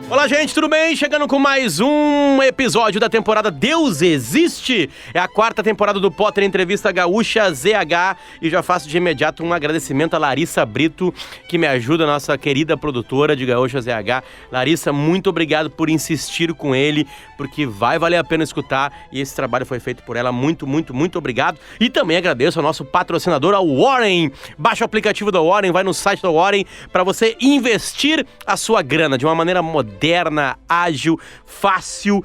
Olá, gente, tudo bem? Chegando com mais um episódio da temporada Deus Existe. É a 4ª temporada do Potter Entrevista Gaúcha ZH. E já faço de imediato um agradecimento a Larissa Brito, que me ajuda, nossa querida produtora de Gaúcha ZH. Larissa, muito obrigado por insistir com ele, porque vai valer a pena escutar. E esse trabalho foi feito por ela. Muito, muito, muito obrigado. E também agradeço ao nosso patrocinador, ao Warren. Baixa o aplicativo da Warren, vai no site da Warren para você investir a sua grana de uma maneira moderna, ágil, fácil,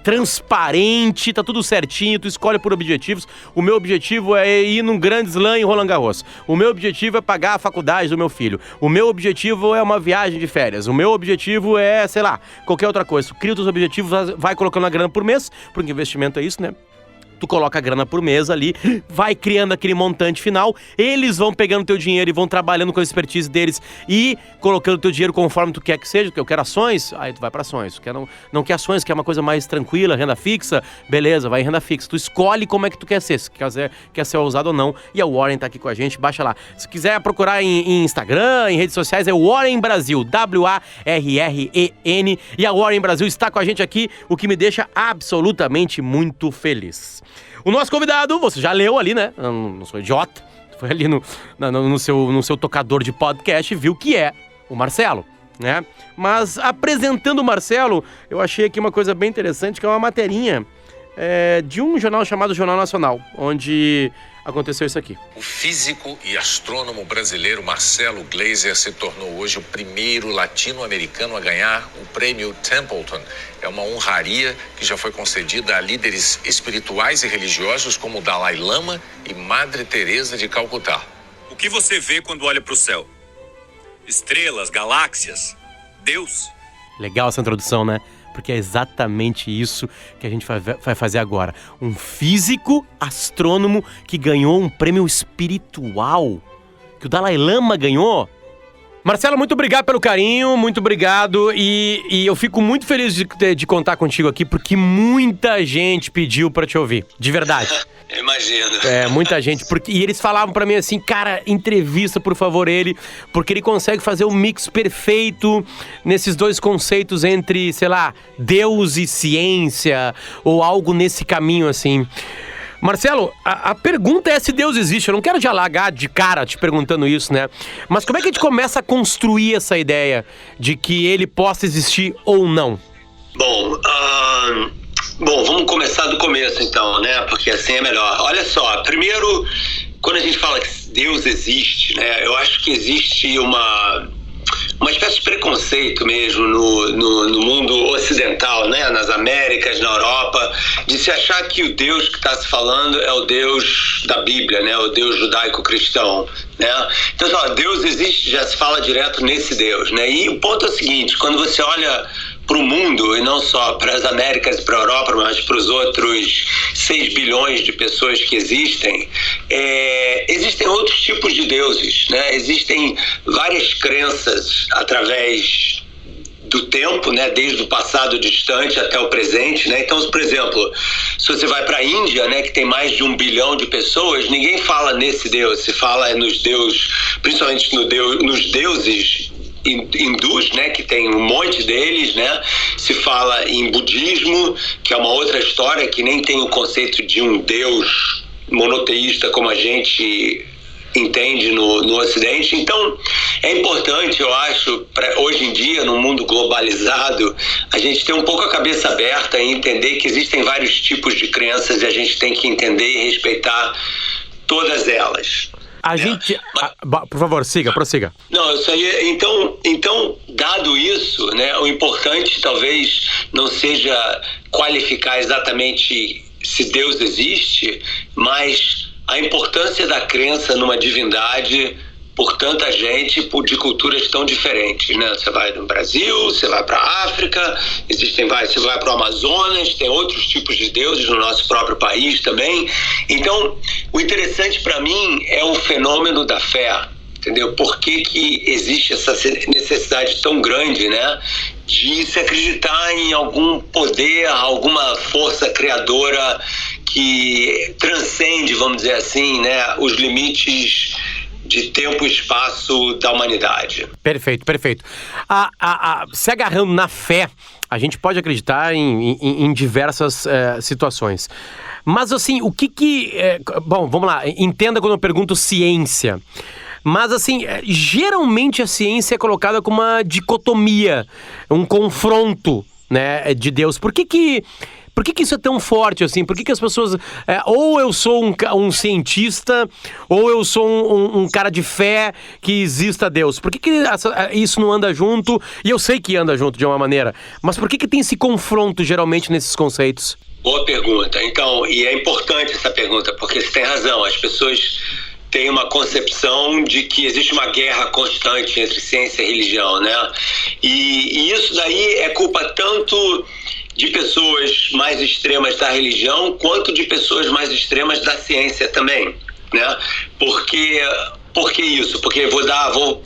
transparente, tá tudo certinho, tu escolhe por objetivos. O meu objetivo é ir num grande slam em Roland Garros. O meu objetivo é pagar a faculdade do meu filho. O meu objetivo é uma viagem de férias. O meu objetivo é, sei lá, qualquer outra coisa. Tu cria os teus objetivos, vai colocando a grana por mês, porque investimento é isso, né? Tu coloca a grana por mês ali, vai criando aquele montante final, eles vão pegando teu dinheiro e vão trabalhando com a expertise deles e colocando teu dinheiro conforme tu quer que seja, porque eu quero ações, aí tu vai pra ações, não quer ações, quer uma coisa mais tranquila, renda fixa, beleza, vai em renda fixa, tu escolhe como é que tu quer ser, se quer ser ousado ou não, e a Warren tá aqui com a gente, baixa lá. Se quiser procurar em Instagram, em redes sociais, é Warren Brasil, WARREN, e a Warren Brasil está com a gente aqui, o que me deixa absolutamente muito feliz. O nosso convidado, você já leu ali, né? Eu não sou idiota. Foi ali no seu tocador de podcast e viu que é o Marcelo, né? Mas apresentando o Marcelo, eu achei aqui uma coisa bem interessante, que é uma materinha de um jornal chamado Jornal Nacional, onde aconteceu isso aqui. O físico e astrônomo brasileiro Marcelo Gleiser se tornou hoje o primeiro latino-americano a ganhar o prêmio Templeton. É uma honraria que já foi concedida a líderes espirituais e religiosos como Dalai Lama e Madre Teresa de Calcutá. O que você vê quando olha para o céu? Estrelas, galáxias, Deus? Legal essa introdução, né? Porque é exatamente isso que a gente vai fazer agora. Um físico astrônomo que ganhou um prêmio espiritual, que o Dalai Lama ganhou. Marcelo, muito obrigado pelo carinho, muito obrigado. E eu fico muito feliz de contar contigo aqui, porque muita gente pediu pra te ouvir, de verdade. Imagino. Muita gente. E eles falavam pra mim assim, cara, entrevista, por favor, ele, porque ele consegue fazer o mix perfeito nesses dois conceitos entre, sei lá, Deus e ciência, ou algo nesse caminho, assim. Marcelo, a pergunta é se Deus existe. Eu não quero te alagar de cara te perguntando isso, né? Mas como é que a gente começa a construir essa ideia de que ele possa existir ou não? Bom, vamos começar do começo então, né? Porque assim é melhor. Olha só, primeiro, quando a gente fala que Deus existe, né? Eu acho que existe uma espécie de preconceito mesmo no mundo ocidental, né? Nas Américas, na Europa, de se achar que o Deus que está se falando é o Deus da Bíblia, né? O Deus judaico-cristão, né? Então, Deus existe, já se fala direto nesse Deus, né? E o ponto é o seguinte, quando você olha para o mundo, e não só para as Américas e para a Europa, mas para os outros 6 bilhões de pessoas que existem, existem outros tipos de deuses, né? Existem várias crenças através do tempo, né? Desde o passado distante até o presente, né? Então, por exemplo, se você vai para a Índia, né? Que tem mais de 1 bilhão de pessoas, ninguém fala nesse Deus, se fala nos deuses, principalmente nos deuses hindus, né, que tem um monte deles, né, se fala em budismo, que é uma outra história, que nem tem o conceito de um Deus monoteísta como a gente entende no Ocidente. Então, é importante, eu acho, hoje em dia, num mundo globalizado, a gente ter um pouco a cabeça aberta e entender que existem vários tipos de crenças e a gente tem que entender e respeitar todas elas. Por favor, prossiga. Não, isso aí, então, dado isso, né, o importante talvez não seja qualificar exatamente se Deus existe, mas a importância da crença numa divindade por tanta gente, de culturas tão diferentes, né? Você vai no Brasil, você vai para a África, você vai para o Amazonas, tem outros tipos de deuses no nosso próprio país também. Então, o interessante para mim é o fenômeno da fé, entendeu? Por que existe essa necessidade tão grande, né, de se acreditar em algum poder, alguma força criadora que transcende, vamos dizer assim, né, os limites de tempo e espaço da humanidade. Perfeito. Se agarrando na fé, a gente pode acreditar em diversas situações. Mas assim, o que... Bom, vamos lá, entenda quando eu pergunto ciência. Mas assim, geralmente a ciência é colocada como uma dicotomia, um confronto, né, de Deus. Por que isso é tão forte assim? Por que as pessoas... ou eu sou um cientista, ou eu sou um cara de fé que exista Deus. Por que isso não anda junto? E eu sei que anda junto de uma maneira. Mas por que tem esse confronto geralmente nesses conceitos? Boa pergunta. Então, e é importante essa pergunta, porque você tem razão. As pessoas têm uma concepção de que existe uma guerra constante entre ciência e religião, né? E isso daí é culpa tanto de pessoas mais extremas da religião, quanto de pessoas mais extremas da ciência também, né? Por que isso? Porque vou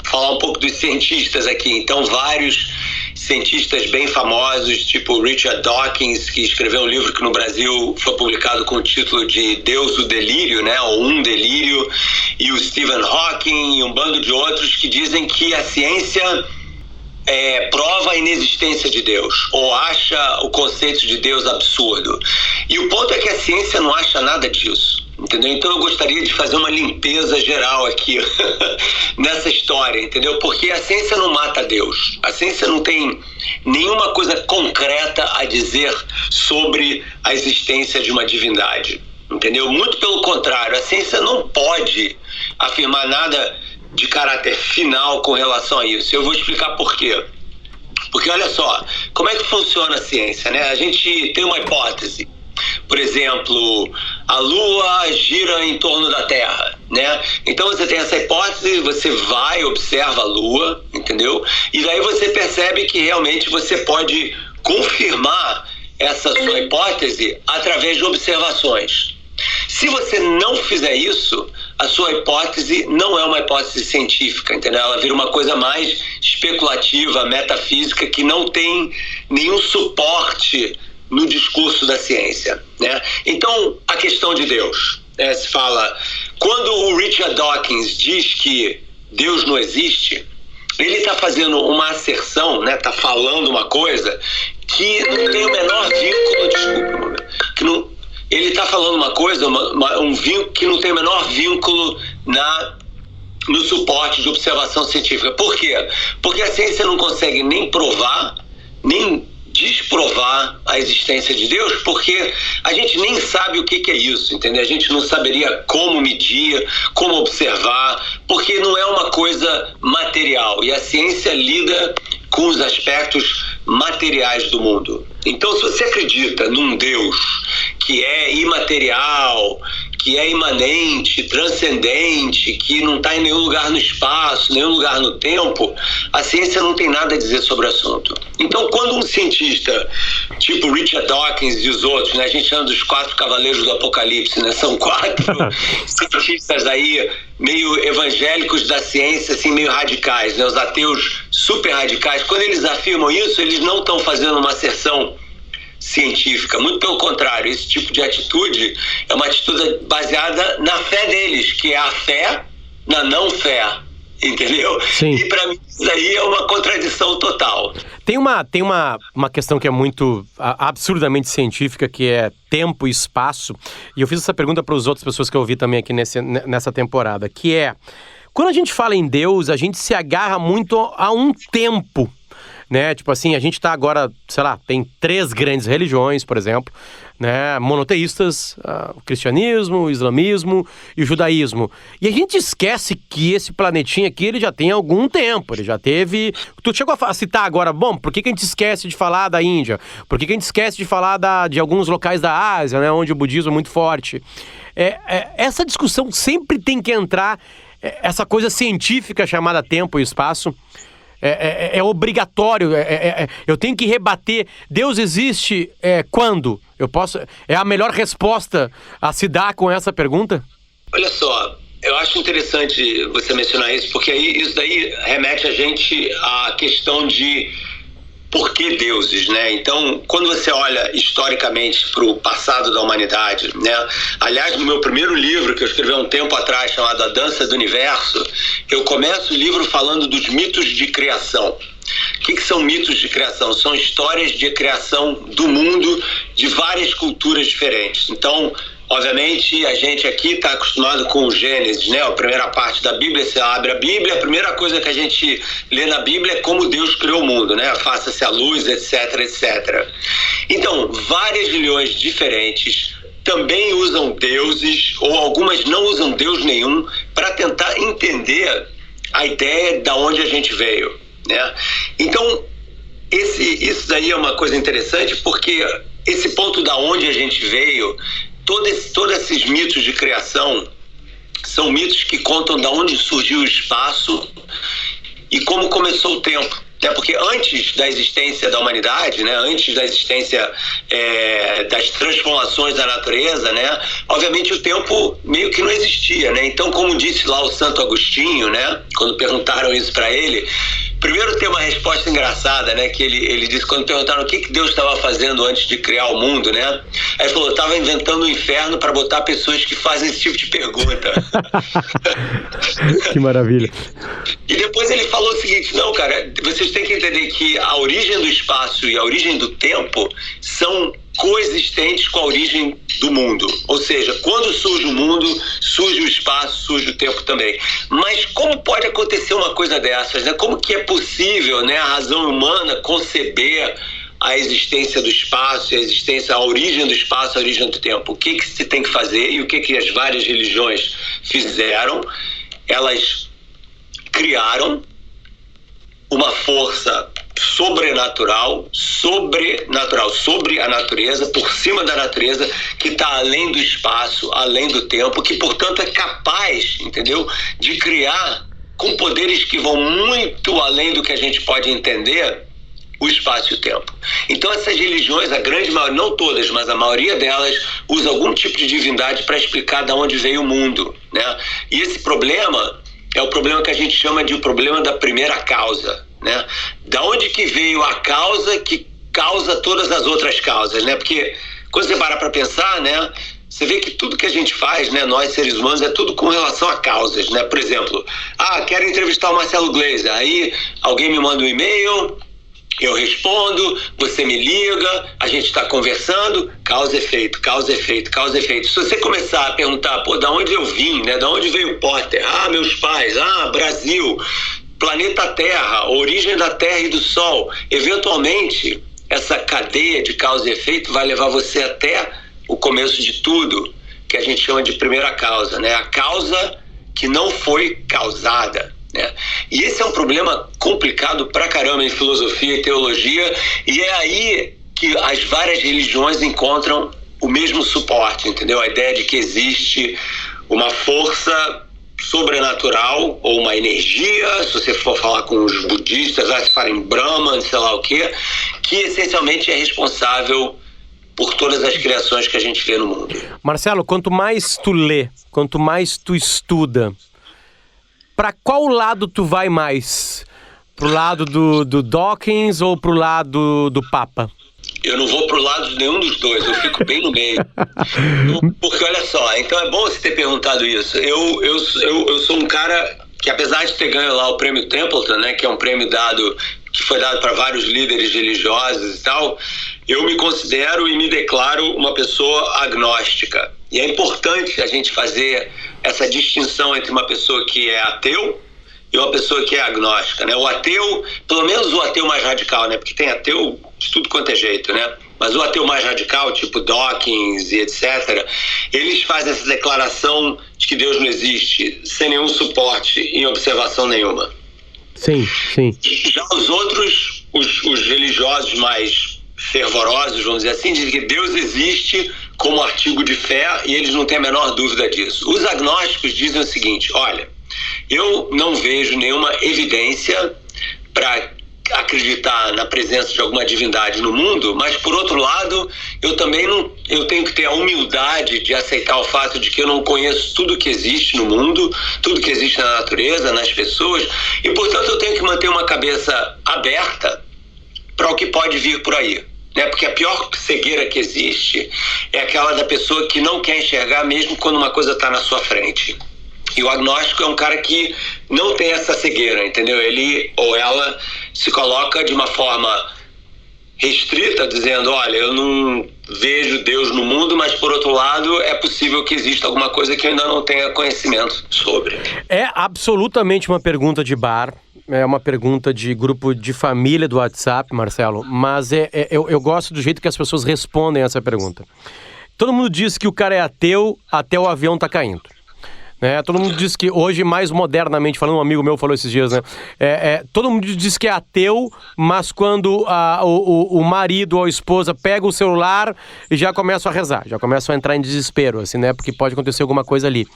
falar um pouco dos cientistas aqui. Então, vários cientistas bem famosos, tipo Richard Dawkins, que escreveu um livro que no Brasil foi publicado com o título de Deus, o Delírio, né? Ou Um Delírio, e o Stephen Hawking e um bando de outros que dizem que a ciência prova a inexistência de Deus, ou acha o conceito de Deus absurdo. E o ponto é que a ciência não acha nada disso, entendeu? Então eu gostaria de fazer uma limpeza geral aqui nessa história, entendeu? Porque a ciência não mata Deus. A ciência não tem nenhuma coisa concreta a dizer sobre a existência de uma divindade, entendeu? Muito pelo contrário, a ciência não pode afirmar nada de caráter final com relação a isso. Eu vou explicar por quê. Porque olha só, como é que funciona a ciência, né? A gente tem uma hipótese. Por exemplo, a Lua gira em torno da Terra, né? Então você tem essa hipótese, você vai, observa a Lua, entendeu? E daí você percebe que realmente você pode confirmar essa sua hipótese através de observações. Se você não fizer isso, a sua hipótese não é uma hipótese científica, entendeu? Ela vira uma coisa mais especulativa, metafísica, que não tem nenhum suporte no discurso da ciência, né? Então, a questão de Deus, né? Se fala... Quando o Richard Dawkins diz que Deus não existe, ele está fazendo uma asserção, né? Está falando uma coisa que não tem o menor vínculo... Desculpa, ele está falando uma coisa, um vínculo que não tem o menor vínculo no suporte de observação científica. Por quê? Porque a ciência não consegue nem provar, nem desprovar a existência de Deus, porque a gente nem sabe o que é isso, entendeu? A gente não saberia como medir, como observar, porque não é uma coisa material. E a ciência lida com os aspectos materiais do mundo. Então, se você acredita num Deus que é imaterial, que é imanente, transcendente, que não está em nenhum lugar no espaço, nenhum lugar no tempo, a ciência não tem nada a dizer sobre o assunto. Então, quando um cientista, tipo Richard Dawkins e os outros, né, a gente chama dos 4 cavaleiros do Apocalipse, né, são 4 cientistas aí meio evangélicos da ciência, assim, meio radicais, né, os ateus super radicais, quando eles afirmam isso, eles não estão fazendo uma asserção científica, muito pelo contrário, esse tipo de atitude é uma atitude baseada na fé deles, que é a fé na não fé, entendeu? Sim. E para mim isso aí é uma contradição total. Tem uma questão que é muito absurdamente científica, que é tempo e espaço, e eu fiz essa pergunta para as outras pessoas que eu ouvi também aqui nessa temporada, que é, quando a gente fala em Deus, a gente se agarra muito a um tempo, né? Tipo assim, a gente tá agora, sei lá, tem 3 grandes religiões, por exemplo, né? Monoteístas, o cristianismo, o islamismo e o judaísmo. E a gente esquece que esse planetinha aqui, ele já tem algum tempo, ele já teve... Tu chegou a citar agora, bom, por que a gente esquece de falar da Índia? Por que a gente esquece de falar de alguns locais da Ásia, né? Onde o budismo é muito forte? Essa discussão sempre tem que entrar, essa coisa científica chamada tempo e espaço. É obrigatório, eu tenho que rebater. Deus existe quando? É a melhor resposta a se dar com essa pergunta? Olha só, eu acho interessante você mencionar isso, porque aí, isso daí remete a gente à questão de por que deuses, né? Então, quando você olha historicamente para o passado da humanidade, né? Aliás, no meu primeiro livro, que eu escrevi há um tempo atrás, chamado A Dança do Universo, eu começo o livro falando dos mitos de criação. O que são mitos de criação? São histórias de criação do mundo de várias culturas diferentes. Então, obviamente, a gente aqui está acostumado com o Gênesis, né? A primeira parte da Bíblia, você abre a Bíblia, a primeira coisa que a gente lê na Bíblia é como Deus criou o mundo, né? Faça-se a luz, etc, etc. Então, várias religiões diferentes também usam deuses, ou algumas não usam Deus nenhum, para tentar entender a ideia de onde a gente veio, né? Então, isso daí é uma coisa interessante, porque esse ponto da onde a gente veio, todos esses mitos de criação são mitos que contam de onde surgiu o espaço e como começou o tempo. Porque antes da existência da humanidade, né, antes da existência das transformações da natureza, né, obviamente o tempo meio que não existia, né? Então, como disse lá o Santo Agostinho, né, quando perguntaram isso para ele, primeiro tem uma resposta engraçada, né, que ele disse, quando perguntaram o que Deus estava fazendo antes de criar o mundo, né, aí ele falou, estava inventando um inferno para botar pessoas que fazem esse tipo de pergunta. Que maravilha. E depois ele falou o seguinte, não, cara, vocês têm que entender que a origem do espaço e a origem do tempo são coexistentes com a origem do mundo. Ou seja, quando surge o mundo, surge o espaço, surge o tempo também. Mas como pode acontecer uma coisa dessas, né? Como que é possível, né, a razão humana conceber a existência do espaço, a origem do espaço, a origem do tempo? O que se tem que fazer e o que as várias religiões fizeram? Elas criaram uma força sobrenatural sobre a natureza, por cima da natureza, que está além do espaço, além do tempo, que, portanto, é capaz, entendeu, de criar com poderes que vão muito além do que a gente pode entender o espaço e o tempo. Então, essas religiões, a grande maioria, não todas, mas a maioria delas, usa algum tipo de divindade para explicar de onde veio o mundo, né? E esse problema é o problema que a gente chama de o problema da primeira causa, né? Da onde que veio a causa que causa todas as outras causas, né? Porque quando você para pensar, né, você vê que tudo que a gente faz, né, nós seres humanos, é tudo com relação a causas, né? Por exemplo, quero entrevistar o Marcelo Gleiser, aí alguém me manda um e-mail, eu respondo, você me liga, a gente está conversando, causa e efeito, causa e efeito, causa e efeito. Se você começar a perguntar, da onde eu vim, né? Da onde veio o Potter? Meus pais, Brasil, planeta Terra, origem da Terra e do Sol. Eventualmente, essa cadeia de causa e efeito vai levar você até o começo de tudo, que a gente chama de primeira causa, né? A causa que não foi causada. E esse é um problema complicado pra caramba em filosofia e teologia, e é aí que as várias religiões encontram o mesmo suporte, entendeu? A ideia de que existe uma força sobrenatural ou uma energia, se você for falar com os budistas, se falarem Brahman, sei lá o quê, que essencialmente é responsável por todas as criações que a gente vê no mundo. Marcelo, quanto mais tu lê, quanto mais tu estuda, para qual lado tu vai mais? Pro lado do Dawkins ou pro lado do Papa? Eu não vou pro lado de nenhum dos dois, eu fico bem no meio. Porque olha só, então é bom você ter perguntado isso. Eu sou um cara que, apesar de ter ganho lá o prêmio Templeton, né, que é um prêmio que foi dado para vários líderes religiosos e tal, eu me considero e me declaro uma pessoa agnóstica. E é importante a gente fazer essa distinção entre uma pessoa que é ateu e uma pessoa que é agnóstica, né? O ateu, pelo menos o ateu mais radical, né? Porque tem ateu de tudo quanto é jeito, né? Mas o ateu mais radical, tipo Dawkins e etc., eles fazem essa declaração de que Deus não existe sem nenhum suporte em observação nenhuma. Sim, sim. Já os outros, os religiosos mais fervorosos, vamos dizer assim, dizem que Deus existe como artigo de fé e eles não têm a menor dúvida disso. Os agnósticos dizem o seguinte, olha, eu não vejo nenhuma evidência para acreditar na presença de alguma divindade no mundo, mas por outro lado, eu tenho que ter a humildade de aceitar o fato de que eu não conheço tudo que existe no mundo, tudo que existe na natureza, nas pessoas, e portanto eu tenho que manter uma cabeça aberta para o que pode vir por aí. Né? Porque a pior cegueira que existe é aquela da pessoa que não quer enxergar mesmo quando uma coisa está na sua frente. E o agnóstico é um cara que não tem essa cegueira, entendeu? Ele ou ela se coloca de uma forma restrita, dizendo, olha, eu não vejo Deus no mundo, mas por outro lado é possível que exista alguma coisa que eu ainda não tenha conhecimento sobre. É absolutamente uma pergunta de bar, é uma pergunta de grupo de família do WhatsApp, Marcelo, mas eu gosto do jeito que as pessoas respondem essa pergunta. Todo mundo diz que o cara é ateu até o avião tá caindo. Todo mundo diz que hoje, mais modernamente falando, um amigo meu falou esses dias, todo mundo diz que é ateu, mas quando o marido ou a esposa pega o celular e já começam a rezar, já começam a entrar em desespero, assim, né? Porque pode acontecer alguma coisa ali.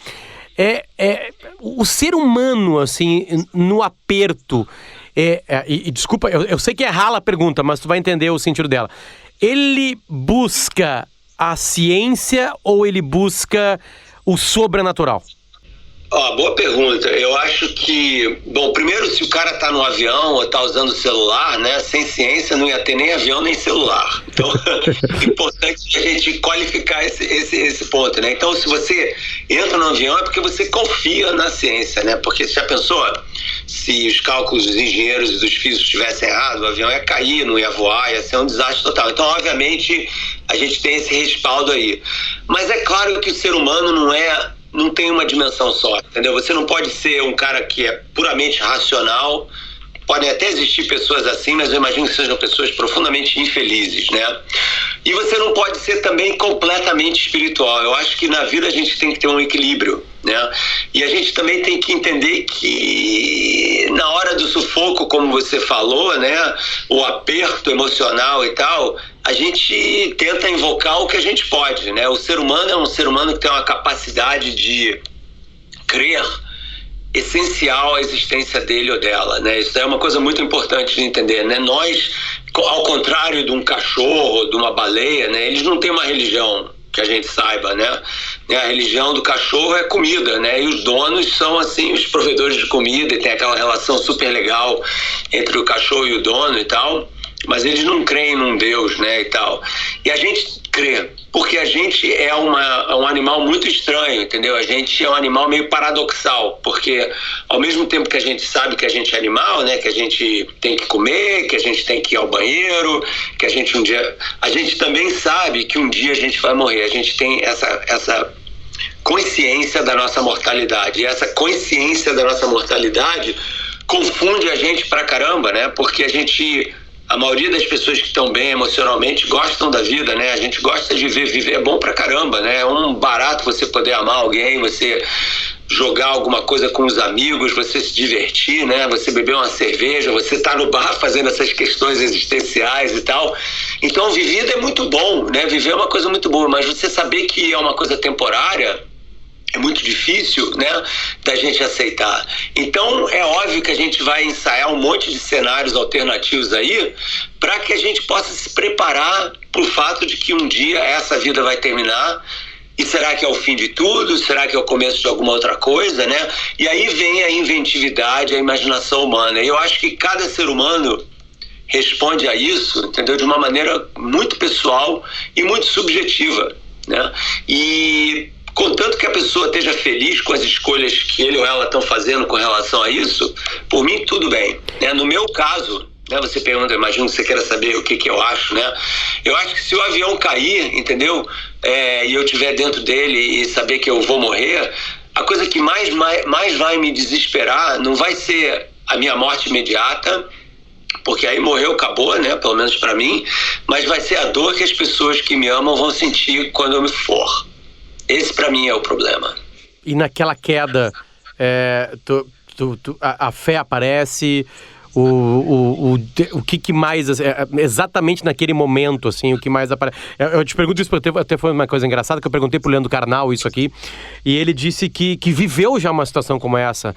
O ser humano, assim, no aperto, e desculpa, eu sei que é rala a pergunta, mas tu vai entender o sentido dela. Ele busca a ciência ou ele busca o sobrenatural? Boa pergunta. Eu acho que, bom, primeiro, se o cara tá no avião ou tá usando o celular, né, sem ciência não ia ter nem avião nem celular. Então, é importante a gente qualificar esse ponto, né? Então, se você entra no avião é porque você confia na ciência, né? Porque você já pensou, se os cálculos dos engenheiros e dos físicos estivessem errados, o avião ia cair, não ia voar, ia ser um desastre total. Então, obviamente, a gente tem esse respaldo aí. Mas é claro que o ser humano não tem uma dimensão só, entendeu? Você não pode ser um cara que é puramente racional. Podem até existir pessoas assim, mas eu imagino que sejam pessoas profundamente infelizes, né? E você não pode ser também completamente espiritual. Eu acho que na vida a gente tem que ter um equilíbrio, né? E a gente também tem que entender que na hora do sufoco, como você falou, né? O aperto emocional e tal, a gente tenta invocar o que a gente pode, né? O ser humano é um ser humano que tem uma capacidade de crer essencial à existência dele ou dela, né? Isso é uma coisa muito importante de entender, né? Nós, ao contrário de um cachorro, de uma baleia, né? Eles não têm uma religião que a gente saiba, né? A religião do cachorro é comida, né? E os donos são, assim, os provedores de comida, e tem aquela relação super legal entre o cachorro e o dono e tal, mas eles não creem num Deus, né, e tal. E a gente crê, porque a gente é um animal muito estranho, entendeu? A gente é um animal meio paradoxal, porque ao mesmo tempo que a gente sabe que a gente é animal, né, que a gente tem que comer, que a gente tem que ir ao banheiro, que a gente também sabe que um dia a gente vai morrer. A gente tem essa consciência da nossa mortalidade, e essa consciência da nossa mortalidade confunde a gente pra caramba, né, porque a maioria das pessoas que estão bem emocionalmente gostam da vida, né? A gente gosta de viver é bom pra caramba, né? É um barato você poder amar alguém, você jogar alguma coisa com os amigos, você se divertir, né? Você beber uma cerveja, você tá no bar fazendo essas questões existenciais e tal. Então, viver é muito bom, né? Viver é uma coisa muito boa, mas você saber que é uma coisa temporária é muito difícil, né, da gente aceitar. Então, é óbvio que a gente vai ensaiar um monte de cenários alternativos aí para que a gente possa se preparar para o fato de que um dia essa vida vai terminar. E será que é o fim de tudo? Será que é o começo de alguma outra coisa, né? E aí vem a inventividade, a imaginação humana. E eu acho que cada ser humano responde a isso, entendeu? De uma maneira muito pessoal e muito subjetiva, né? E contanto que a pessoa esteja feliz com as escolhas que ele ou ela estão fazendo com relação a isso, por mim tudo bem, né? No meu caso, né, você pergunta, imagino que você queira saber o que eu acho, né? Eu acho que se o avião cair, entendeu? E eu estiver dentro dele e saber que eu vou morrer, a coisa que mais vai me desesperar não vai ser a minha morte imediata, porque aí morreu, acabou, né? Pelo menos para mim, mas vai ser a dor que as pessoas que me amam vão sentir quando eu me for. Esse pra mim é o problema. E naquela queda, a fé aparece, o que mais, exatamente naquele momento, assim, o que mais aparece. Eu te pergunto isso, porque até foi uma coisa engraçada, que eu perguntei pro Leandro Carnal isso aqui, e ele disse que viveu já uma situação como essa,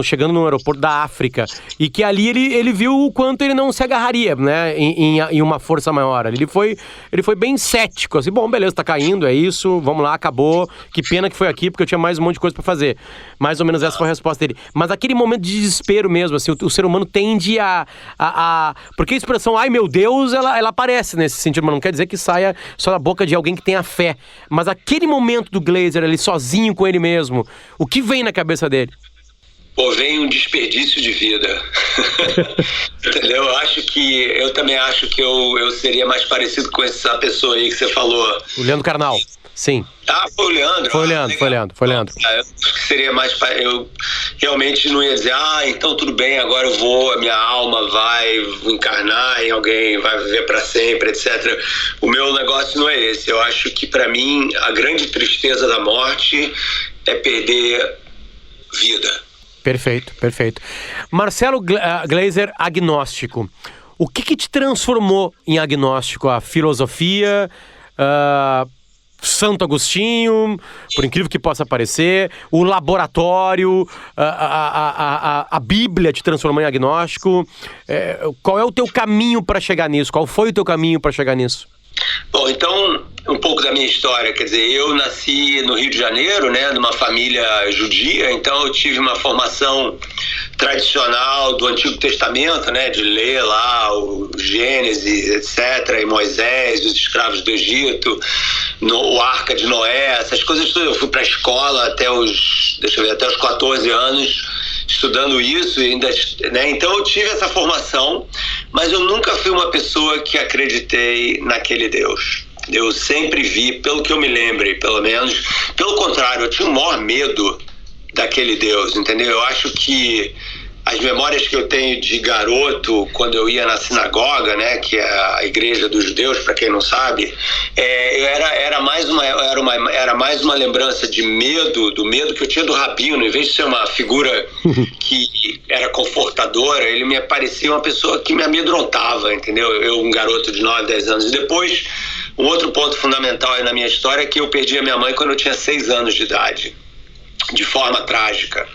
chegando num aeroporto da África, e que ali ele viu o quanto ele não se agarraria, né, em uma força maior. Ele foi bem cético, assim, bom, beleza, tá caindo, é isso, vamos lá, acabou, que pena que foi aqui, porque eu tinha mais um monte de coisa pra fazer. Mais ou menos essa foi a resposta dele. Mas aquele momento de desespero mesmo, assim, o ser humano tende porque a expressão, ai meu Deus, ela aparece nesse sentido, mas não quer dizer que saia só da boca de alguém que tenha fé. Mas aquele momento do Glazer ali, sozinho com ele mesmo, o que vem na cabeça dele? Pô, vem um desperdício de vida. Entendeu? Eu também acho que eu seria mais parecido com essa pessoa aí que você falou. O Leandro Carnal, sim. Foi o Leandro? Foi o Leandro. Eu acho que seria mais... Eu realmente não ia dizer, então tudo bem, agora a minha alma vai encarnar em alguém, vai viver para sempre, etc. O meu negócio não é esse. Eu acho que, para mim, a grande tristeza da morte é perder vida. Perfeito. Marcelo Glazer, agnóstico. O que te transformou em agnóstico? A filosofia, Santo Agostinho, por incrível que possa parecer, o laboratório, a Bíblia te transformou em agnóstico. Qual é o teu caminho para chegar nisso? Qual foi o teu caminho para chegar nisso? Bom, então, um pouco da minha história, quer dizer, eu nasci no Rio de Janeiro, né, numa família judia, então eu tive uma formação tradicional do Antigo Testamento, né, de ler lá o Gênesis, etc., e Moisés, os escravos do Egito, o Arca de Noé, essas coisas todas. Eu fui para a escola até os 14 anos, estudando isso, e ainda, né? Então eu tive essa formação, mas eu nunca fui uma pessoa que acreditei naquele Deus. Eu sempre vi, pelo que eu me lembre, pelo menos, pelo contrário, eu tinha o maior medo daquele Deus, entendeu? Eu acho que as memórias que eu tenho de garoto, quando eu ia na sinagoga, né, que é a igreja dos judeus, para quem não sabe, era mais uma lembrança de medo, do medo que eu tinha do rabino. Em vez de ser uma figura que era confortadora, ele me parecia uma pessoa que me amedrontava, entendeu? Eu, um garoto de 9, 10 anos. E depois, um outro ponto fundamental aí na minha história é que eu perdi a minha mãe quando eu tinha 6 anos de idade, de forma trágica.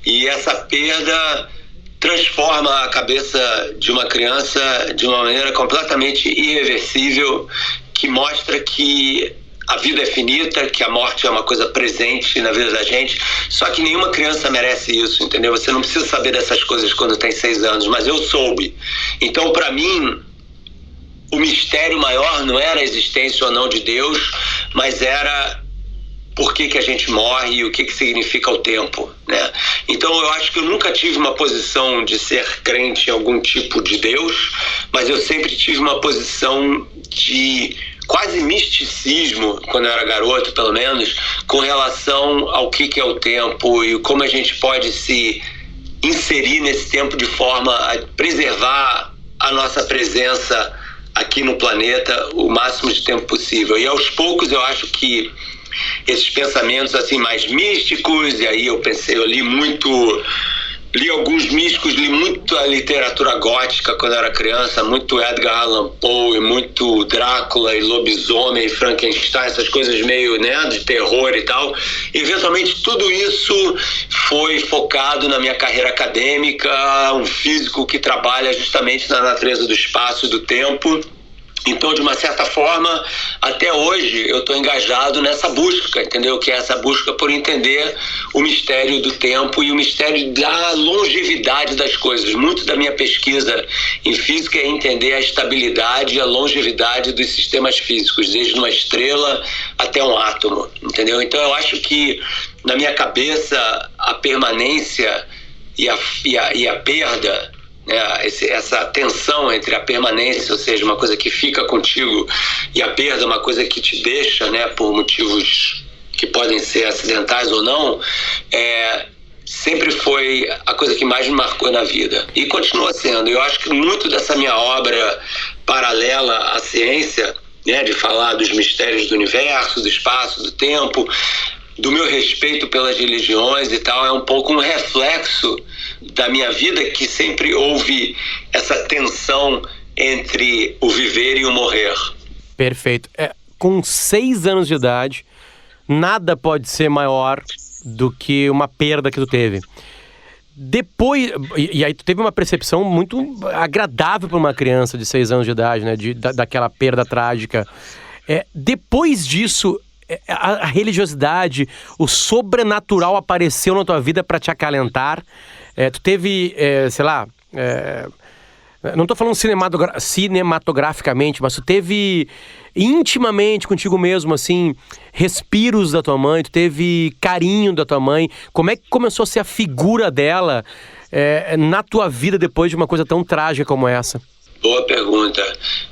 E essa perda transforma a cabeça de uma criança de uma maneira completamente irreversível, que mostra que a vida é finita, que a morte é uma coisa presente na vida da gente, só que nenhuma criança merece isso, entendeu? Você não precisa saber dessas coisas quando tem 6 anos, mas eu soube. Então, para mim, o mistério maior não era a existência ou não de Deus, mas era por que a gente morre e o que significa o tempo, né? Então eu acho que eu nunca tive uma posição de ser crente em algum tipo de Deus, mas eu sempre tive uma posição de quase misticismo, quando eu era garoto, pelo menos, com relação ao que é o tempo e como a gente pode se inserir nesse tempo de forma a preservar a nossa presença aqui no planeta o máximo de tempo possível. E aos poucos eu acho que esses pensamentos assim mais místicos, e aí eu li alguns místicos, li muito a literatura gótica quando eu era criança, muito Edgar Allan Poe, muito Drácula e lobisomem, Frankenstein, essas coisas meio, né, de terror e tal. Eventualmente tudo isso foi focado na minha carreira acadêmica, um físico que trabalha justamente na natureza do espaço e do tempo. Então, de uma certa forma, até hoje eu estou engajado nessa busca, entendeu? Que é essa busca por entender o mistério do tempo e o mistério da longevidade das coisas. Muito da minha pesquisa em física é entender a estabilidade e a longevidade dos sistemas físicos, desde uma estrela até um átomo, entendeu? Então, eu acho que, na minha cabeça, a permanência e a perda, essa tensão entre a permanência, ou seja, uma coisa que fica contigo, e a perda, uma coisa que te deixa, né, por motivos que podem ser acidentais ou não, sempre foi a coisa que mais me marcou na vida e continua sendo. Eu acho que muito dessa minha obra paralela à ciência, né, de falar dos mistérios do universo, do espaço, do tempo, do meu respeito pelas religiões e tal, é um pouco um reflexo da minha vida, que sempre houve essa tensão entre o viver e o morrer. Perfeito. Com 6 anos de idade, nada pode ser maior do que uma perda que tu teve. Depois, e aí tu teve uma percepção muito agradável para uma criança de 6 anos de idade, né, daquela perda trágica. Depois disso, a religiosidade, o sobrenatural apareceu na tua vida para te acalentar. Tu teve, sei lá, Não tô falando cinematograficamente, mas tu teve intimamente contigo mesmo, assim, respiros da tua mãe, tu teve carinho da tua mãe. Como é que começou a ser a figura dela na tua vida depois de uma coisa tão trágica como essa? Boa pergunta.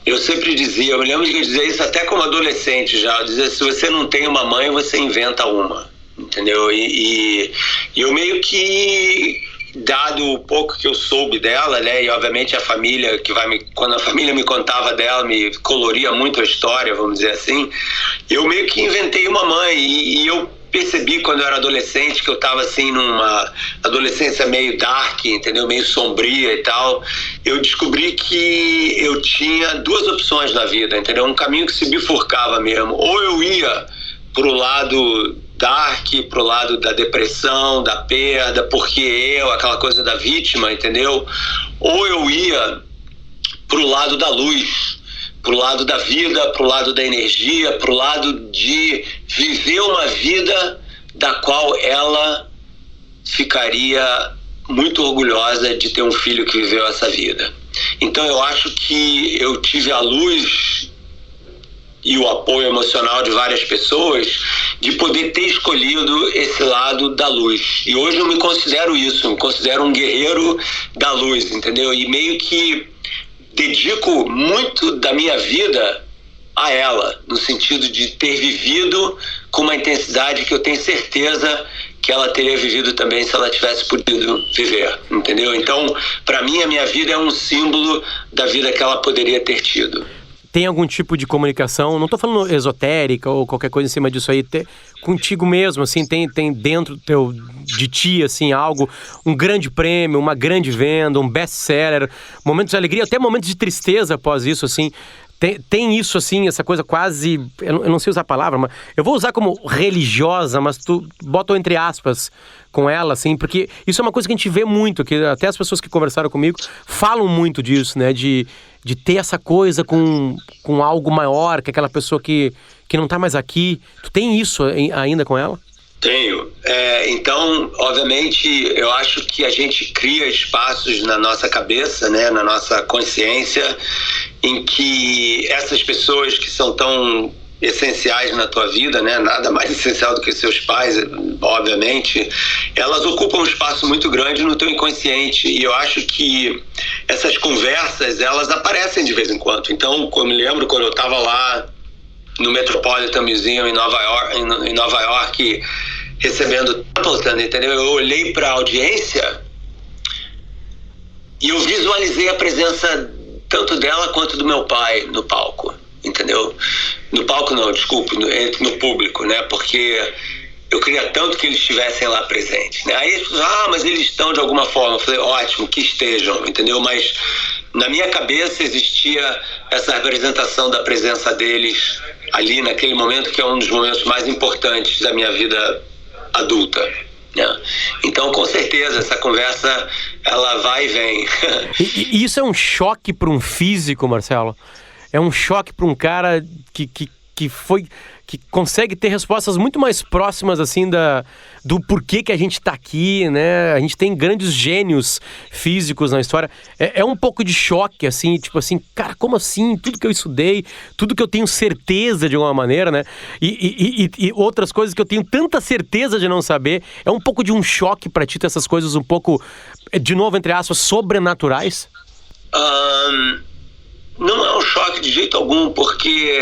Eu sempre dizia, eu me lembro de dizer isso até como adolescente já, eu dizia, se você não tem uma mãe, você inventa uma, entendeu? E eu meio que... dado o pouco que eu soube dela, né, e obviamente a família quando a família me contava dela, me coloria muito a história, vamos dizer assim, eu meio que inventei uma mãe, e eu percebi quando eu era adolescente que eu estava assim numa adolescência meio dark, entendeu, meio sombria e tal. Eu descobri que eu tinha duas opções na vida, entendeu, um caminho que se bifurcava mesmo, ou eu ia pro lado dark, pro lado da depressão, da perda, porque aquela coisa da vítima, entendeu? Ou eu ia pro lado da luz, pro lado da vida, pro lado da energia, pro lado de viver uma vida da qual ela ficaria muito orgulhosa de ter um filho que viveu essa vida. Então eu acho que eu tive a luz e o apoio emocional de várias pessoas, de poder ter escolhido esse lado da luz. E hoje eu me considero isso, me considero um guerreiro da luz, entendeu? E meio que dedico muito da minha vida a ela, no sentido de ter vivido com uma intensidade que eu tenho certeza que ela teria vivido também se ela tivesse podido viver, entendeu? Então, para mim, a minha vida é um símbolo da vida que ela poderia ter tido. Tem algum tipo de comunicação, não tô falando esotérica ou qualquer coisa em cima disso aí, contigo mesmo, assim, tem dentro de ti, assim, algo, um grande prêmio, uma grande venda, um best-seller, momentos de alegria, até momentos de tristeza após isso, assim, tem isso, assim, essa coisa quase, eu não sei usar a palavra, mas eu vou usar como religiosa, mas tu bota entre aspas com ela, assim, porque isso é uma coisa que a gente vê muito, que até as pessoas que conversaram comigo falam muito disso, né, de ter essa coisa com algo maior, que aquela pessoa que não tá mais aqui. Tu tem isso ainda com ela? Tenho. Então, obviamente, eu acho que a gente cria espaços na nossa cabeça, né, na nossa consciência, em que essas pessoas que são tão essenciais na tua vida, né, nada mais essencial do que seus pais, obviamente, elas ocupam um espaço muito grande no teu inconsciente, e eu acho que essas conversas, elas aparecem de vez em quando. Então, eu me lembro quando eu estava lá no Metropolitan Museum em Nova York recebendo Templeton, entendeu? Eu olhei para a audiência e eu visualizei a presença tanto dela quanto do meu pai no palco, entendeu? No palco não, desculpe, no público, né? Porque eu queria tanto que eles estivessem lá presentes, né? Aí eles falaram, mas eles estão de alguma forma. Eu falei, ótimo, que estejam, entendeu? Mas na minha cabeça existia essa representação da presença deles ali naquele momento, que é um dos momentos mais importantes da minha vida adulta, né? Então, com certeza, essa conversa, ela vai e vem. E isso é um choque para um físico, Marcelo? É um choque para um cara que consegue ter respostas muito mais próximas, assim, do porquê que a gente tá aqui, né? A gente tem grandes gênios físicos na história. É um pouco de choque, assim, tipo assim, cara, como assim? Tudo que eu estudei, tudo que eu tenho certeza de alguma maneira, né? E outras coisas que eu tenho tanta certeza de não saber. É um pouco de um choque pra ti ter essas coisas um pouco, de novo, entre aspas, sobrenaturais? Não é um choque de jeito algum, porque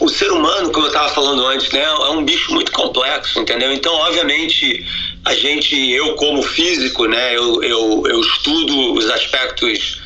o ser humano, como eu estava falando antes, né, é um bicho muito complexo, entendeu? Então, obviamente, eu como físico, né, eu estudo os aspectos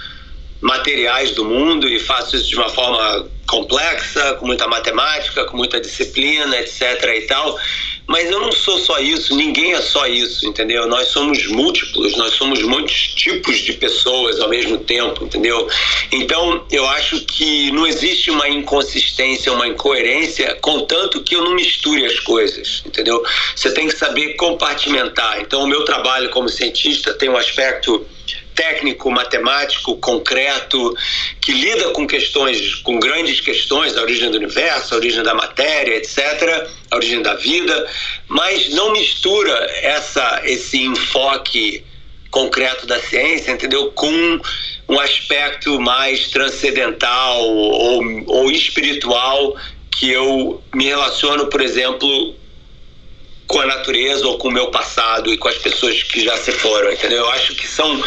materiais do mundo e faço isso de uma forma complexa, com muita matemática, com muita disciplina, etc. e tal. Mas eu não sou só isso, ninguém é só isso, entendeu? Nós somos múltiplos, nós somos muitos tipos de pessoas ao mesmo tempo, entendeu? Então, eu acho que não existe uma inconsistência, uma incoerência, contanto que eu não misture as coisas, entendeu? Você tem que saber compartimentar. Então, o meu trabalho como cientista tem um aspecto técnico, matemático, concreto, que lida com questões, com grandes questões, a origem do universo, a origem da matéria, etc., a origem da vida, mas não mistura esse enfoque concreto da ciência, entendeu? Com um aspecto mais transcendental ou espiritual, que eu me relaciono, por exemplo, com a natureza ou com o meu passado e com as pessoas que já se foram, entendeu? Eu acho que são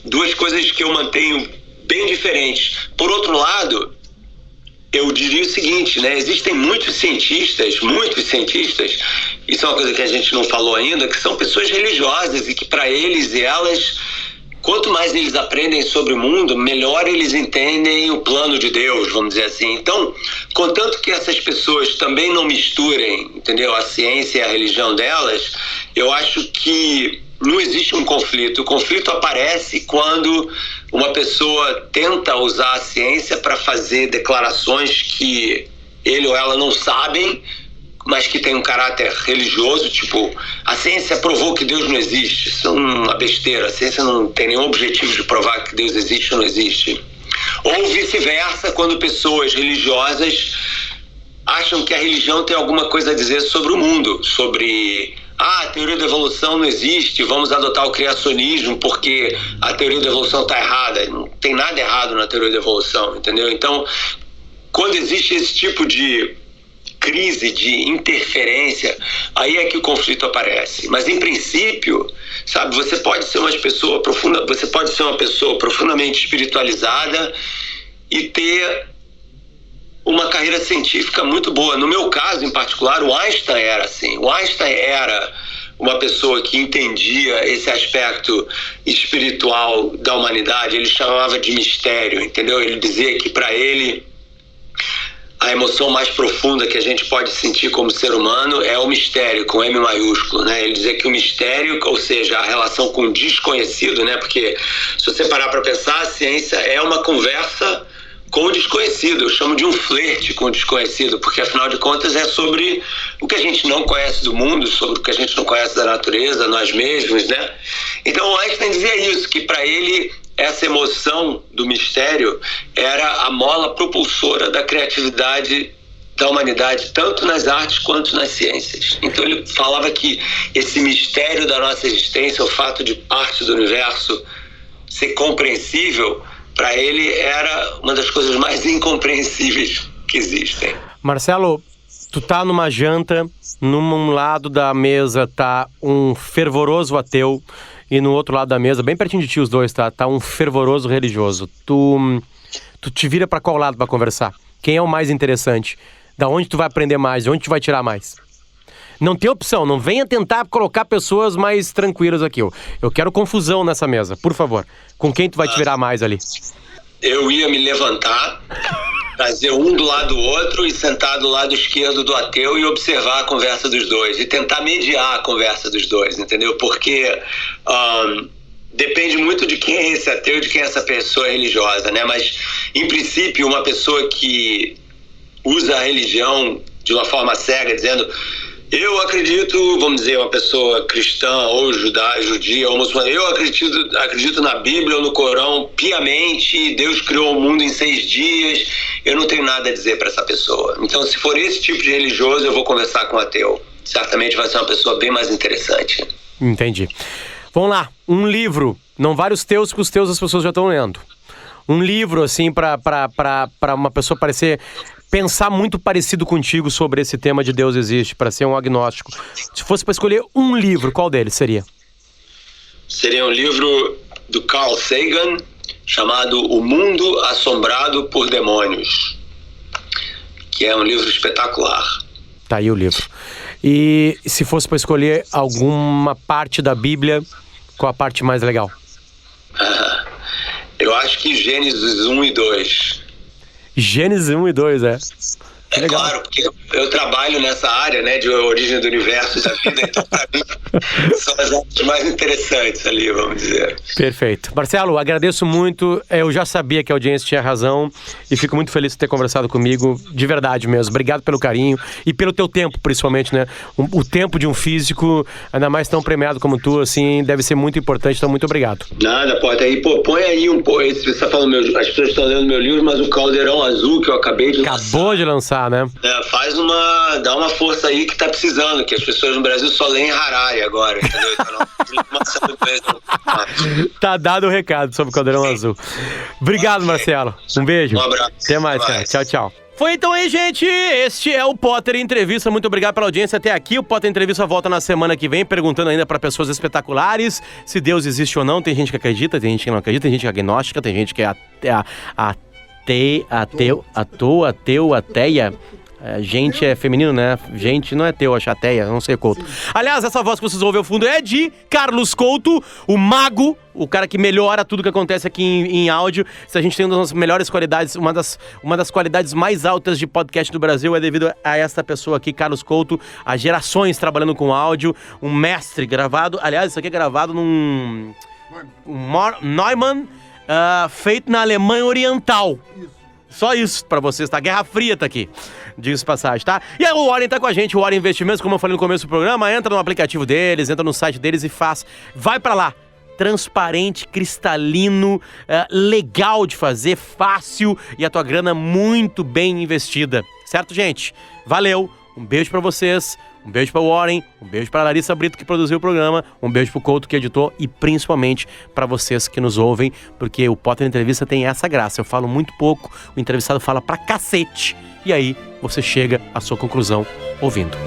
duas coisas que eu mantenho bem diferentes. Por outro lado, eu diria o seguinte, né? Existem muitos cientistas, isso é uma coisa que a gente não falou ainda, que são pessoas religiosas e que para eles e elas, quanto mais eles aprendem sobre o mundo, melhor eles entendem o plano de Deus, vamos dizer assim. Então, contanto que essas pessoas também não misturem, entendeu, a ciência e a religião delas, eu acho que não existe um conflito. O conflito aparece quando uma pessoa tenta usar a ciência para fazer declarações que ele ou ela não sabem, mas que tem um caráter religioso, tipo, a ciência provou que Deus não existe. Isso é uma besteira. A ciência não tem nenhum objetivo de provar que Deus existe ou não existe. Ou vice-versa, quando pessoas religiosas acham que a religião tem alguma coisa a dizer sobre o mundo, sobre a teoria da evolução não existe, vamos adotar o criacionismo porque a teoria da evolução está errada. Não tem nada errado na teoria da evolução, entendeu? Então, quando existe esse tipo de crise, de interferência, aí é que o conflito aparece. Mas, em princípio, sabe, você pode ser uma pessoa profundamente espiritualizada e ter uma carreira científica muito boa. No meu caso, em particular, o Einstein era assim. O Einstein era uma pessoa que entendia esse aspecto espiritual da humanidade. Ele chamava de mistério, entendeu? Ele dizia que, para ele, a emoção mais profunda que a gente pode sentir como ser humano é o mistério, com M maiúsculo, né? Ele dizia que o mistério, ou seja, a relação com o desconhecido, né? Porque, se você parar para pensar, a ciência é uma conversa com o desconhecido. Eu chamo de um flerte com o desconhecido, porque, afinal de contas, é sobre o que a gente não conhece do mundo, sobre o que a gente não conhece da natureza, nós mesmos, né? Então, o Einstein dizia isso, que para ele essa emoção do mistério era a mola propulsora da criatividade da humanidade, tanto nas artes quanto nas ciências. Então ele falava que esse mistério da nossa existência, o fato de parte do universo ser compreensível, para ele era uma das coisas mais incompreensíveis que existem. Marcelo, tu tá numa janta, num lado da mesa tá um fervoroso ateu, e no outro lado da mesa, bem pertinho de ti os dois, tá um fervoroso religioso. Tu te vira pra qual lado pra conversar? Quem é o mais interessante? Da onde tu vai aprender mais? De onde tu vai tirar mais? Não tem opção, não venha tentar colocar pessoas mais tranquilas aqui. Eu quero confusão nessa mesa, por favor. Com quem tu vai te virar mais ali? Eu ia me levantar, trazer um do lado do outro e sentar do lado esquerdo do ateu e observar a conversa dos dois. E tentar mediar a conversa dos dois, entendeu? Porque depende muito de quem é esse ateu e de quem é essa pessoa religiosa, né? Mas, em princípio, uma pessoa que usa a religião de uma forma cega, dizendo: eu acredito, vamos dizer, uma pessoa cristã ou judia ou muçulmana, eu acredito na Bíblia ou no Corão piamente, Deus criou o mundo em 6 dias, eu não tenho nada a dizer para essa pessoa. Então, se for esse tipo de religioso, eu vou conversar com o ateu. Certamente vai ser uma pessoa bem mais interessante. Entendi. Vamos lá, um livro, não vários teus, que os teus as pessoas já estão lendo. Um livro, assim, para uma pessoa pensar muito parecido contigo sobre esse tema de Deus existe, para ser um agnóstico. Se fosse para escolher um livro, qual deles seria? Seria um livro do Carl Sagan, chamado O Mundo Assombrado por Demônios, que é um livro espetacular. Tá aí o livro. E se fosse para escolher alguma parte da Bíblia, qual a parte mais legal? Eu acho que Gênesis 1 e 2. Gênesis 1 e 2, é. É claro, porque eu trabalho nessa área, né, de origem do universo e da vida, então para mim são as artes mais interessantes ali, vamos dizer. Perfeito. Marcelo, agradeço muito, eu já sabia que a audiência tinha razão e fico muito feliz de ter conversado comigo, de verdade mesmo. Obrigado pelo carinho e pelo teu tempo, principalmente, né? O tempo de um físico, ainda mais tão premiado como tu, assim, deve ser muito importante, então muito obrigado. Nada, pode aí, põe aí você está falando, as pessoas estão lendo meu livro, mas o Caldeirão Azul que eu acabei de lançar. Acabou de lançar. pensar, né? Dá uma força aí que tá precisando, que as pessoas no Brasil só leem Harari agora, entendeu? Tá dado o recado sobre o Caldeirão Azul. Obrigado, Marcelo. Um beijo. Um abraço. Até mais, cara. Tchau, tchau. Foi então aí, gente. Este é o Potter Entrevista. Muito obrigado pela audiência até aqui. O Potter Entrevista volta na semana que vem, perguntando ainda pra pessoas espetaculares se Deus existe ou não. Tem gente que acredita, tem gente que não acredita, tem gente que é agnóstica, tem gente que é ateia. Gente é feminino, né? Gente não é teu, é chateia, não sei, Couto. Aliás, essa voz que vocês ouvem ao fundo é de Carlos Couto, o mago, o cara que melhora tudo que acontece aqui em áudio. Se a gente tem uma das melhores qualidades, uma das qualidades mais altas de podcast do Brasil é devido a esta pessoa aqui, Carlos Couto, há gerações trabalhando com áudio, um mestre gravado. Aliás, isso aqui é gravado num Neumann, feito na Alemanha Oriental. Só isso pra vocês, tá? Guerra Fria tá aqui, diga-se passagem, tá? E aí o Warren tá com a gente, o Warren Investimentos, como eu falei no começo do programa, entra no aplicativo deles, entra no site deles e vai pra lá. Transparente, cristalino, legal de fazer, fácil e a tua grana muito bem investida. Certo, gente? Valeu, um beijo pra vocês. Um beijo pra Warren, um beijo pra Larissa Brito, que produziu o programa, um beijo pro Couto, que editou, e principalmente pra vocês que nos ouvem, porque o Potter Entrevista tem essa graça. Eu falo muito pouco, o entrevistado fala pra cacete, e aí você chega à sua conclusão ouvindo.